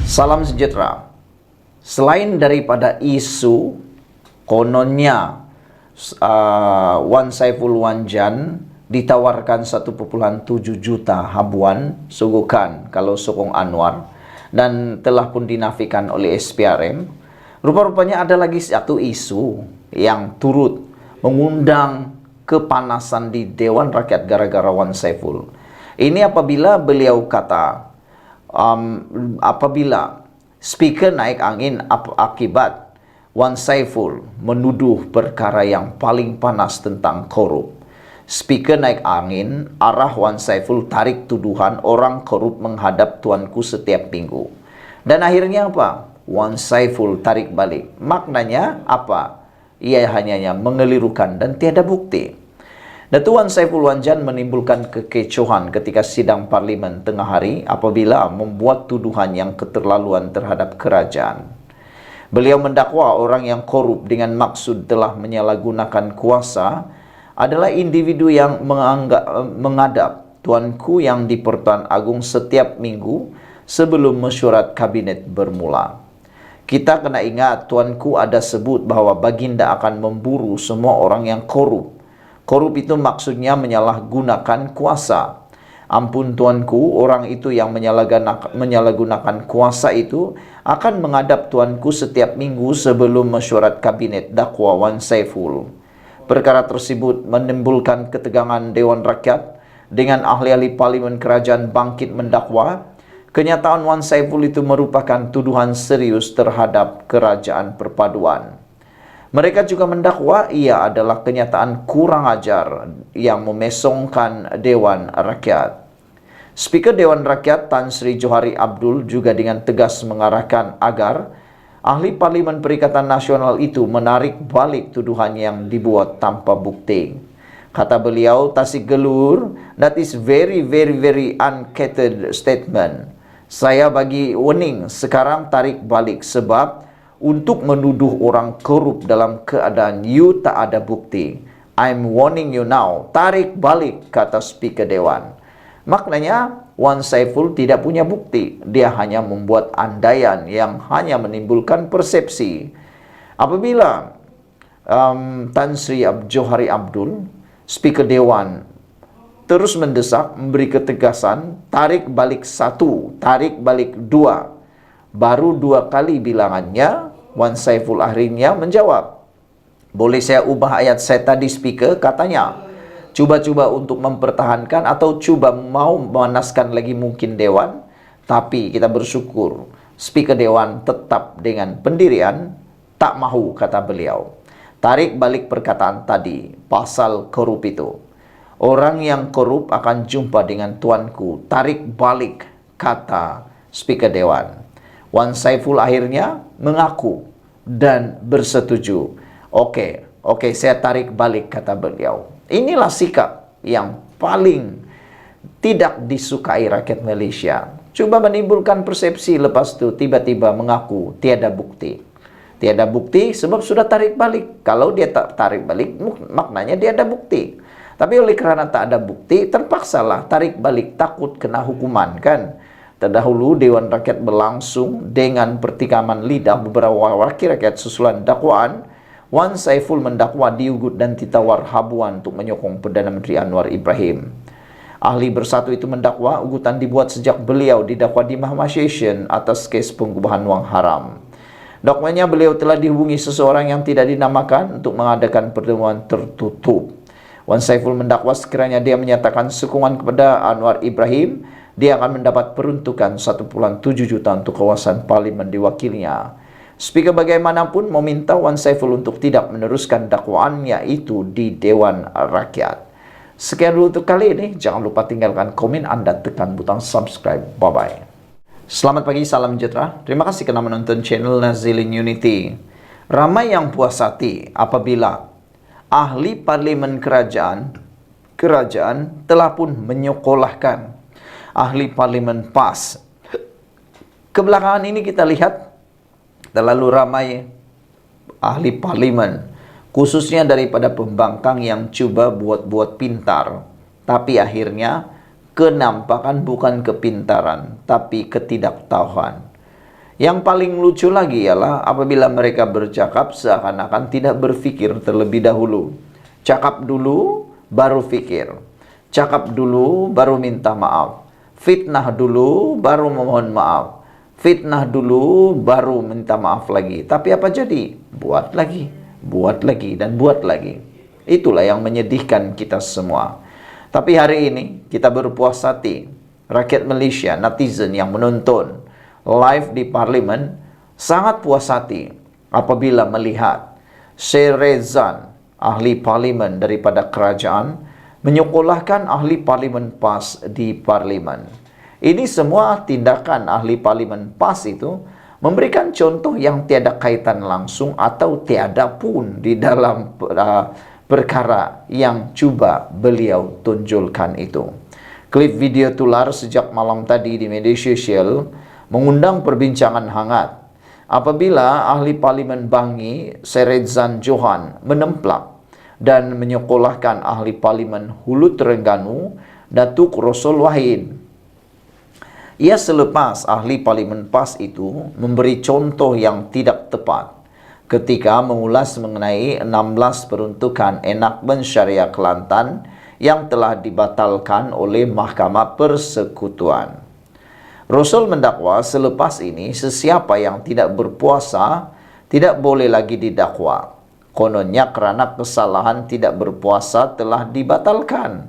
Salam sejahtera. Selain daripada isu kononnya Wan Saiful Wanjan ditawarkan 1,7 juta habuan sogokan kalau sokong Anwar dan telah pun dinafikan oleh SPRM, rupa-rupanya ada lagi satu isu yang turut mengundang kepanasan di Dewan Rakyat gara-gara Wan Saiful. Ini apabila beliau kata apabila speaker naik angin akibat Wan Saiful menuduh perkara yang paling panas tentang korup. Speaker naik angin, arah Wan Saiful tarik tuduhan orang korup menghadap tuanku setiap minggu. Dan akhirnya apa? Wan Saiful tarik balik. Maknanya apa? Ia hanya mengelirukan dan tiada bukti. Datuk Wan Saiful Wanjan menimbulkan kekecohan ketika sidang parlimen tengah hari apabila membuat tuduhan yang keterlaluan terhadap kerajaan. Beliau mendakwa orang yang korup dengan maksud telah menyalahgunakan kuasa adalah individu yang menghadap tuanku yang di Pertuan Agung setiap minggu sebelum mesyuarat kabinet bermula. Kita kena ingat tuanku ada sebut bahawa baginda akan memburu semua orang yang korup. Korup itu maksudnya menyalahgunakan kuasa. Ampun tuanku, orang itu yang menyalahgunakan kuasa itu akan menghadap tuanku setiap minggu sebelum mesyuarat kabinet dakwa Wan Saiful. Perkara tersebut menimbulkan ketegangan Dewan Rakyat dengan ahli-ahli parlimen kerajaan bangkit mendakwa kenyataan Wan Saiful itu merupakan tuduhan serius terhadap kerajaan perpaduan. Mereka juga mendakwa ia adalah kenyataan kurang ajar yang memesongkan Dewan Rakyat. Speaker Dewan Rakyat Tan Sri Johari Abdul juga dengan tegas mengarahkan agar ahli Parlimen Perikatan Nasional itu menarik balik tuduhan yang dibuat tanpa bukti. Kata beliau, Tasik Gelur, that is very uncatered statement. Saya bagi warning sekarang tarik balik sebab untuk menuduh orang korup dalam keadaan you tak ada bukti. I'm warning you now. Tarik balik, kata Speaker Dewan. Maknanya, Wan Saiful tidak punya bukti. Dia hanya membuat andaian yang hanya menimbulkan persepsi. Apabila Tan Sri Johari Abdul, Speaker Dewan, terus mendesak, memberi ketegasan, tarik balik 1, tarik balik 2. Baru 2 kali bilangannya, Wan Saiful akhirnya menjawab. Boleh saya ubah ayat saya tadi speaker? Katanya, cuba-cuba untuk mempertahankan atau cuba mau memanaskan lagi mungkin Dewan. Tapi kita bersyukur, speaker Dewan tetap dengan pendirian, tak mahu, kata beliau. Tarik balik perkataan tadi, pasal korup itu. Orang yang korup akan jumpa dengan tuanku. Tarik balik, kata speaker Dewan. Wan Saiful akhirnya mengaku dan bersetuju. Oke, saya tarik balik, kata beliau. Inilah sikap yang paling tidak disukai rakyat Malaysia. Coba menimbulkan persepsi, lepas itu tiba-tiba mengaku tiada bukti. Tiada bukti sebab sudah tarik balik. Kalau dia tak tarik balik, maknanya dia ada bukti. Tapi oleh kerana tak ada bukti, terpaksalah tarik balik, takut kena hukuman, kan? Terdahulu Dewan Rakyat berlangsung dengan pertikaman lidah beberapa wakil rakyat susulan dakwaan. Wan Saiful mendakwa diugut dan ditawar habuan untuk menyokong Perdana Menteri Anwar Ibrahim. Ahli bersatu itu mendakwa ugutan dibuat sejak beliau didakwa di Mahkamah Session atas kes pengubahan wang haram. Dakwanya beliau telah dihubungi seseorang yang tidak dinamakan untuk mengadakan pertemuan tertutup. Wan Saiful mendakwa sekiranya dia menyatakan sokongan kepada Anwar Ibrahim, dia akan mendapat peruntukan 1,7 juta untuk kawasan parlimen diwakilinya. Speaker bagaimanapun meminta Wan Saiful untuk tidak meneruskan dakwaannya itu di Dewan Rakyat. Sekian dulu untuk kali ini. Jangan lupa tinggalkan komen Anda, tekan butang subscribe. Bye-bye. Selamat pagi, salam sejahtera. Terima kasih kerana menonton channel Nazilin Unity. Ramai yang puas hati apabila ahli parlimen kerajaan telah pun menyekolahkan ahli parlimen PAS. Kebelakangan ini kita lihat terlalu ramai ahli parlimen, khususnya daripada pembangkang yang cuba buat-buat pintar, tapi akhirnya kenampakan bukan kepintaran, tapi ketidaktahuan. Yang paling lucu lagi ialah apabila mereka bercakap seakan-akan tidak berpikir terlebih dahulu. Cakap dulu, baru fikir. Cakap dulu, baru minta maaf. Fitnah dulu, baru memohon maaf. Fitnah dulu, baru minta maaf lagi. Tapi apa jadi? Buat lagi, dan buat lagi. Itulah yang menyedihkan kita semua. Tapi hari ini kita berpuas hati. Rakyat Malaysia, netizen yang menonton live di parlimen sangat puas hati apabila melihat Syed ahli parlimen daripada kerajaan menyekolahkan ahli parlimen PAS di parlimen. Ini semua tindakan ahli parlimen PAS itu memberikan contoh yang tiada kaitan langsung atau tiada pun di dalam perkara yang cuba beliau tunjulkan itu. Klip video tular sejak malam tadi di media sosial mengundang perbincangan hangat apabila ahli parlimen Bangi Seredzan Johan menemplak dan menyekolahkan ahli parlimen Hulu Terengganu Datuk Rosul Wahid. Ia selepas ahli parlimen PAS itu memberi contoh yang tidak tepat ketika mengulas mengenai 16 peruntukan enakmen syariah Kelantan yang telah dibatalkan oleh Mahkamah Persekutuan. Rosul mendakwa selepas ini sesiapa yang tidak berpuasa tidak boleh lagi didakwa. Kononnya kerana kesalahan tidak berpuasa telah dibatalkan.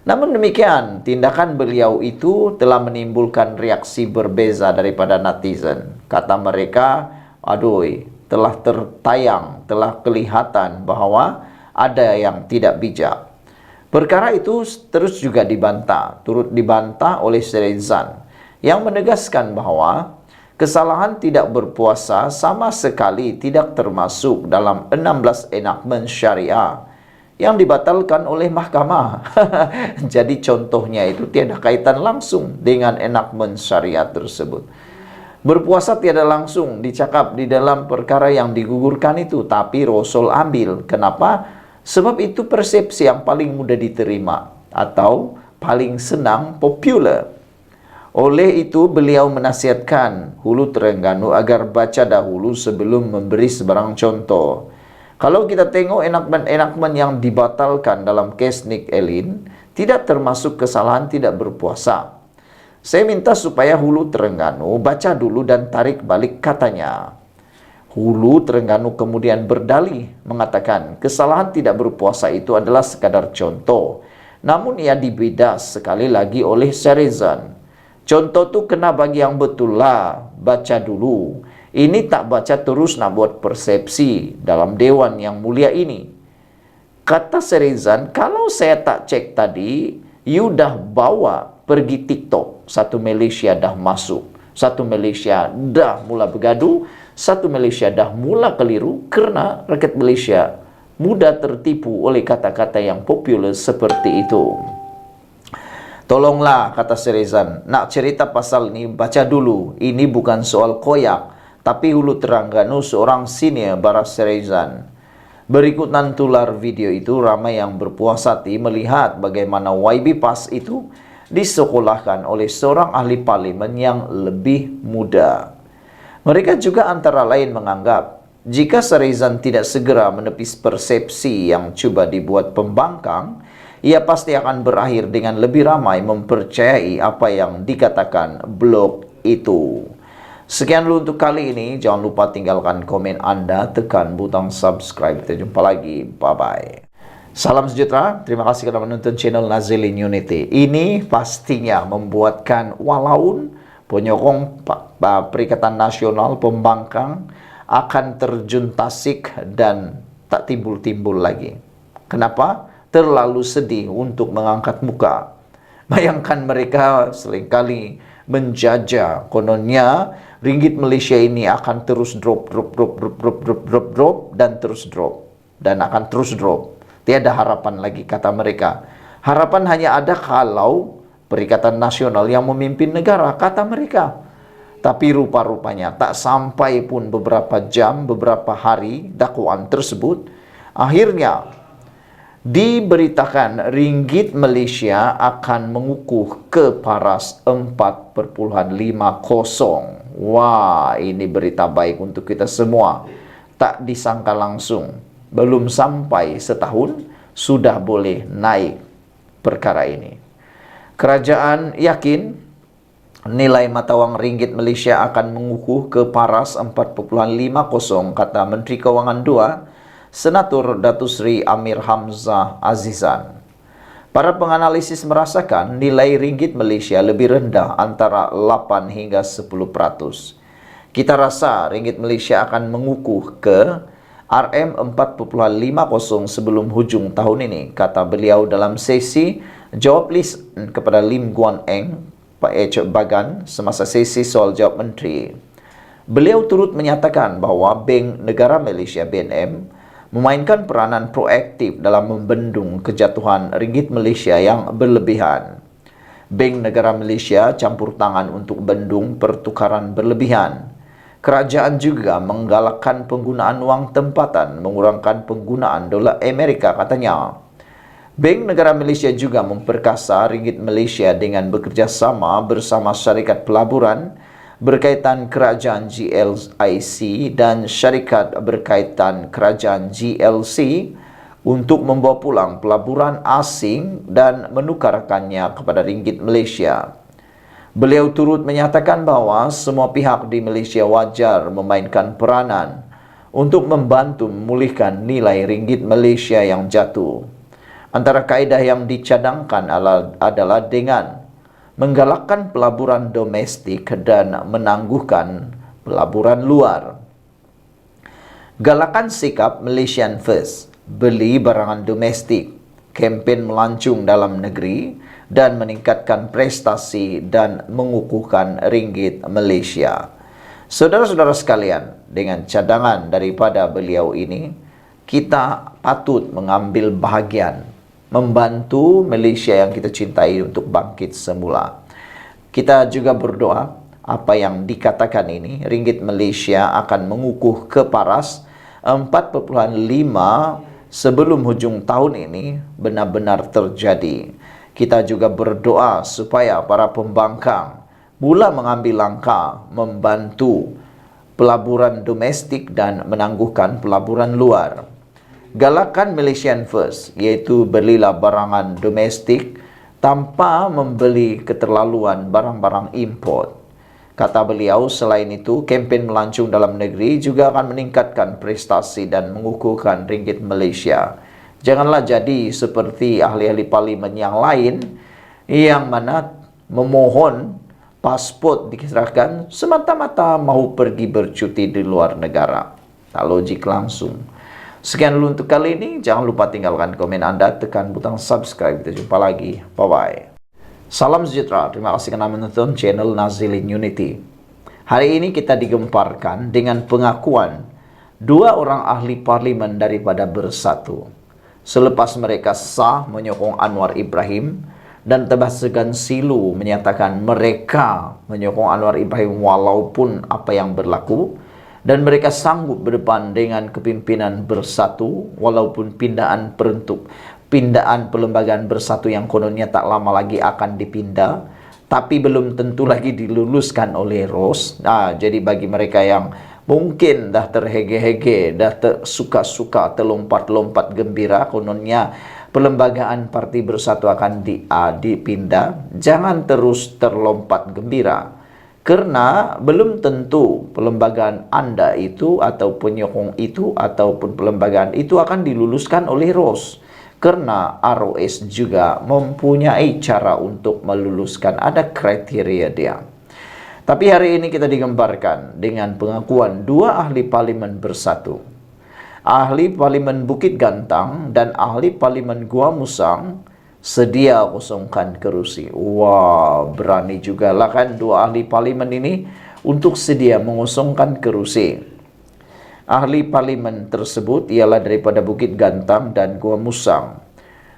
Namun demikian, tindakan beliau itu telah menimbulkan reaksi berbeza daripada netizen. Kata mereka, aduh, telah tertayang, telah kelihatan bahawa ada yang tidak bijak. Perkara itu terus juga dibantah, turut dibantah oleh Seredzan yang menegaskan bahawa kesalahan tidak berpuasa sama sekali tidak termasuk dalam 16 enakmen syariah yang dibatalkan oleh mahkamah. Jadi contohnya itu tiada kaitan langsung dengan enakmen syariah tersebut. Berpuasa tiada langsung dicakap di dalam perkara yang digugurkan itu, tapi Rosul ambil. Kenapa? Sebab itu persepsi yang paling mudah diterima atau paling senang popular. Oleh itu beliau menasihatkan Hulu Terengganu agar baca dahulu sebelum memberi sebarang contoh. Kalau kita tengok enakmen yang dibatalkan dalam kes Nick Elin, tidak termasuk kesalahan tidak berpuasa. Saya minta supaya Hulu Terengganu baca dulu dan tarik balik katanya. Hulu Terengganu kemudian berdalih mengatakan kesalahan tidak berpuasa itu adalah sekadar contoh. Namun ia dibedas sekali lagi oleh Seredzan. Contoh tu kena bagi yang betul lah, baca dulu. Ini tak baca terus nak buat persepsi dalam dewan yang mulia ini. Kata Seredzan, kalau saya tak cek tadi, you dah bawa pergi TikTok. Satu Malaysia dah masuk, satu Malaysia dah mula bergaduh, satu Malaysia dah mula keliru kerana rakyat Malaysia mudah tertipu oleh kata-kata yang popular seperti itu. Tolonglah, kata Seredzan, nak cerita pasal ni baca dulu. Ini bukan soal koyak, tapi Hulu Terengganu seorang senior baras Seredzan. Berikutan tular video itu, ramai yang berpuas hati melihat bagaimana YB PAS itu disekolahkan oleh seorang ahli parlimen yang lebih muda. Mereka juga antara lain menganggap, jika Seredzan tidak segera menepis persepsi yang cuba dibuat pembangkang, ia pasti akan berakhir dengan lebih ramai mempercayai apa yang dikatakan blog itu. Sekian dulu untuk kali ini. Jangan lupa tinggalkan komen Anda, tekan butang subscribe. Kita jumpa lagi. Bye-bye. Salam sejahtera. Terima kasih kerana menonton channel Nazilin Unity. Ini pastinya membuatkan walaun penyokong Perikatan Nasional Pembangkang akan terjun tasik dan tak timbul-timbul lagi. Kenapa? Terlalu sedih untuk mengangkat muka. Bayangkan mereka seringkali menjajah. Kononnya ringgit Malaysia ini akan terus drop dan terus drop. Dan akan terus drop. Tiada harapan lagi, kata mereka. Harapan hanya ada kalau Perikatan Nasional yang memimpin negara, kata mereka. Tapi rupa-rupanya tak sampai pun beberapa jam, beberapa hari dakwaan tersebut, akhirnya diberitakan ringgit Malaysia akan mengukuh ke paras 4.50. Wah, ini berita baik untuk kita semua. Tak disangka langsung, belum sampai setahun, sudah boleh naik perkara ini. Kerajaan yakin nilai mata wang ringgit Malaysia akan mengukuh ke paras 4.50, kata Menteri Kewangan II, Senator Datuk Seri Amir Hamzah Azizan. Para penganalisis merasakan nilai ringgit Malaysia lebih rendah antara 8 hingga 10%. Kita rasa ringgit Malaysia akan mengukuh ke RM4.50 sebelum hujung tahun ini, kata beliau dalam sesi jawab lisan kepada Lim Guan Eng, Pak Echok Bagan, semasa sesi soal jawab menteri. Beliau turut menyatakan bahawa Bank Negara Malaysia BNM memainkan peranan proaktif dalam membendung kejatuhan ringgit Malaysia yang berlebihan. Bank Negara Malaysia campur tangan untuk bendung pertukaran berlebihan. Kerajaan juga menggalakkan penggunaan wang tempatan, mengurangkan penggunaan dolar Amerika, katanya. Bank Negara Malaysia juga memperkasa ringgit Malaysia dengan bekerjasama bersama syarikat pelaburan berkaitan kerajaan GLIC dan syarikat berkaitan kerajaan GLC untuk membawa pulang pelaburan asing dan menukarkannya kepada ringgit Malaysia. Beliau turut menyatakan bahawa semua pihak di Malaysia wajar memainkan peranan untuk membantu memulihkan nilai ringgit Malaysia yang jatuh. Antara kaedah yang dicadangkan adalah dengan menggalakkan pelaburan domestik dan menangguhkan pelaburan luar. Galakan sikap Malaysian First, beli barangan domestik, kempen melancung dalam negeri dan meningkatkan prestasi dan mengukuhkan ringgit Malaysia. Saudara-saudara sekalian, dengan cadangan daripada beliau ini, kita patut mengambil bahagian membantu Malaysia yang kita cintai untuk bangkit semula. Kita juga berdoa apa yang dikatakan ini, ringgit Malaysia akan mengukuh ke paras 4.5 sebelum hujung tahun ini benar-benar terjadi. Kita juga berdoa supaya para pembangkang mula mengambil langkah membantu pelaburan domestik dan menangguhkan pelaburan luar. Galakan Malaysian First, iaitu belilah barangan domestik tanpa membeli keterlaluan barang-barang import. Kata beliau, selain itu, kempen melancung dalam negeri juga akan meningkatkan prestasi dan mengukuhkan ringgit Malaysia. Janganlah jadi seperti ahli-ahli parlimen yang lain yang mana memohon pasport diserahkan semata-mata mau pergi bercuti di luar negara. Tak logik langsung. Sekian dulu untuk kali ini. Jangan lupa tinggalkan komen Anda, tekan butang subscribe. Kita jumpa lagi. Bye-bye. Salam sejahtera. Terima kasih kerana menonton channel Nazilin Unity. Hari ini kita digemparkan dengan pengakuan dua orang ahli parlimen daripada Bersatu. Selepas mereka sah menyokong Anwar Ibrahim dan tebas segan silu menyatakan mereka menyokong Anwar Ibrahim walaupun apa yang berlaku, dan mereka sanggup berdepan dengan kepimpinan Bersatu walaupun pindaan perlembagaan Bersatu yang kononnya tak lama lagi akan dipindah, tapi belum tentu lagi diluluskan oleh ROS. Jadi bagi mereka yang mungkin dah terhege-hege, dah suka-suka terlompat-lompat gembira kononnya perlembagaan Parti Bersatu akan dipindah, jangan terus terlompat gembira. Karena belum tentu perlembagaan Anda itu atau penyokong itu ataupun perlembagaan itu akan diluluskan oleh ROS. Karena ROS juga mempunyai cara untuk meluluskan, ada kriteria dia. Tapi hari ini kita digembarkan dengan pengakuan dua ahli parlimen Bersatu. Ahli parlimen Bukit Gantang dan ahli parlimen Gua Musang sedia kosongkan kerusi. Wah, berani juga lah kan dua ahli parlimen ini untuk sedia mengosongkan kerusi. Ahli parlimen tersebut ialah daripada Bukit Gantang dan Gua Musang.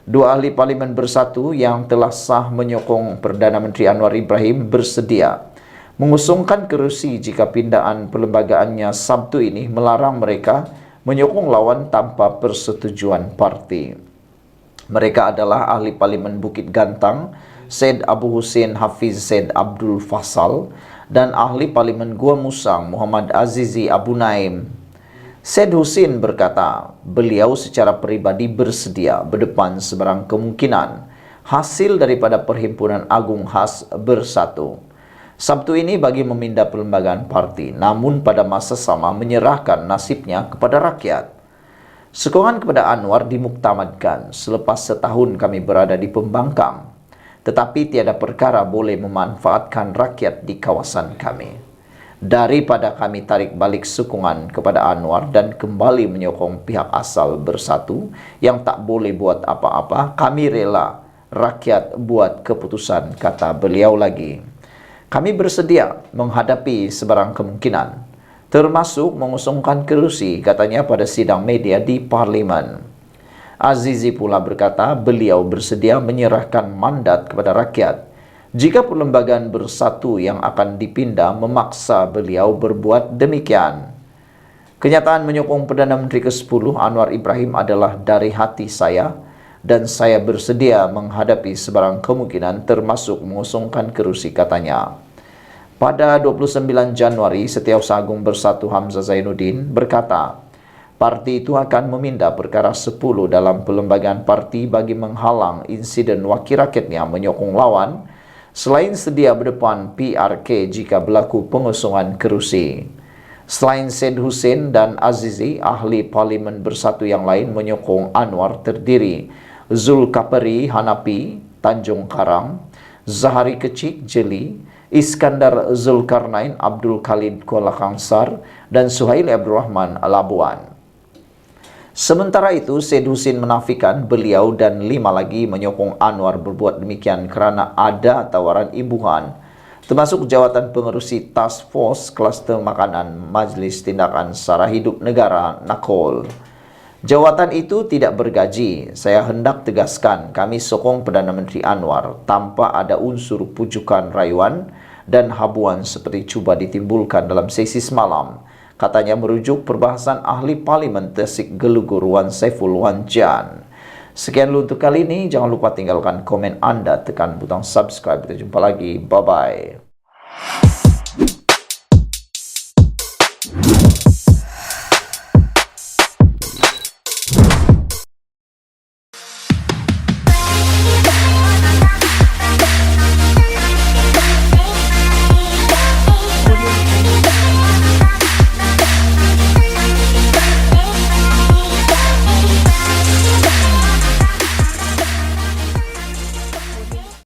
Dua ahli parlimen Bersatu yang telah sah menyokong Perdana Menteri Anwar Ibrahim bersedia mengosongkan kerusi jika pindaan perlembagaannya Sabtu ini melarang mereka menyokong lawan tanpa persetujuan parti. Mereka adalah ahli parlimen Bukit Gantang Syed Abu Hussein Hafiz Syed Abdul Fasal, dan Ahli Parlimen Gua Musang Muhammad Azizi Abu Naim. Syed Hussein berkata, beliau secara pribadi bersedia berdepan sebarang kemungkinan hasil daripada Perhimpunan Agung Khas Bersatu Sabtu ini bagi memindah perlembagaan parti, namun pada masa sama menyerahkan nasibnya kepada rakyat. Sokongan kepada Anwar dimuktamadkan selepas setahun kami berada di pembangkang, tetapi tiada perkara boleh memanfaatkan rakyat di kawasan kami. Daripada kami tarik balik sokongan kepada Anwar dan kembali menyokong pihak asal Bersatu yang tak boleh buat apa-apa, kami rela rakyat buat keputusan, kata beliau lagi. Kami bersedia menghadapi sebarang kemungkinan, termasuk mengusungkan kerusi, katanya pada sidang media di Parlimen. Azizi pula berkata beliau bersedia menyerahkan mandat kepada rakyat jika Perlembagaan Bersatu yang akan dipindah memaksa beliau berbuat demikian. Kenyataan menyokong Perdana Menteri ke-10 Anwar Ibrahim adalah dari hati saya, dan saya bersedia menghadapi sebarang kemungkinan termasuk mengusungkan kerusi, katanya. Pada 29 Januari, Setiausaha Agung Bersatu Hamzah Zainuddin berkata, parti itu akan memindah perkara 10 dalam perlembagaan parti bagi menghalang insiden wakil rakyatnya menyokong lawan, selain sedia berdepan PRK jika berlaku pengusungan kerusi. Selain Syed Hussein dan Azizi, ahli Parlimen Bersatu yang lain menyokong Anwar terdiri Zulkapari Hanapi, Tanjung Karang, Zahari Kecik, Jeli, Iskandar Zulkarnain, Abdul Khalid Kuala Kangsar, dan Suhaili Abdul Rahman Labuan. Sementara itu, Syed Hussein menafikan beliau dan 5 lagi menyokong Anwar berbuat demikian kerana ada tawaran imbuhan, termasuk jawatan pengerusi Task Force Kluster Makanan Majlis Tindakan Sara Hidup Negara (NAKOL). Jawatan itu tidak bergaji. Saya hendak tegaskan kami sokong Perdana Menteri Anwar tanpa ada unsur pujukan rayuan dan habuan seperti cuba ditimbulkan dalam sesi semalam, katanya merujuk perbahasan ahli Parlimen Tasik Gelugur Wan Saiful Wan Jan. Sekian dulu untuk kali ini. Jangan lupa tinggalkan komen Anda, tekan butang subscribe. Kita jumpa lagi. Bye-bye.